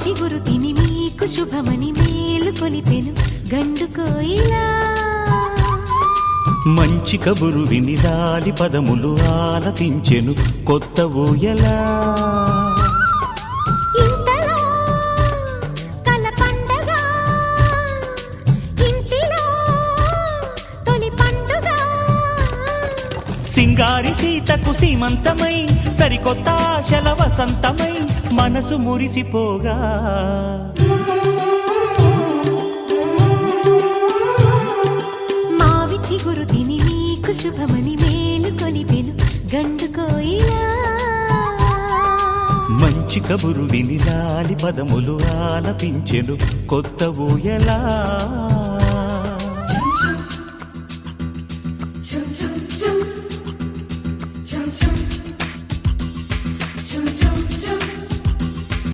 చిగురు తిని మీకు శుభమని మేలు కొలిపెను గండు కోయిలా. మంచి కబురు విని లాలి పదములు ఆలపించెను కొత్త ఊయలా. ఇంతలో కల పండగ, ఇంటిలో తొలి పండుగ. సింగారి సీతకు సీమంతమై సరికొత్త ఆశల వసంతమై మనసు మురిసిపోగా. మావి చిగురు తిని మీకు శుభమని మేలు కొలిపెను గండు కోయిలా. మంచి కబురు విని లాలి పదములు ఆలపించెను కొత్త ఊయలా.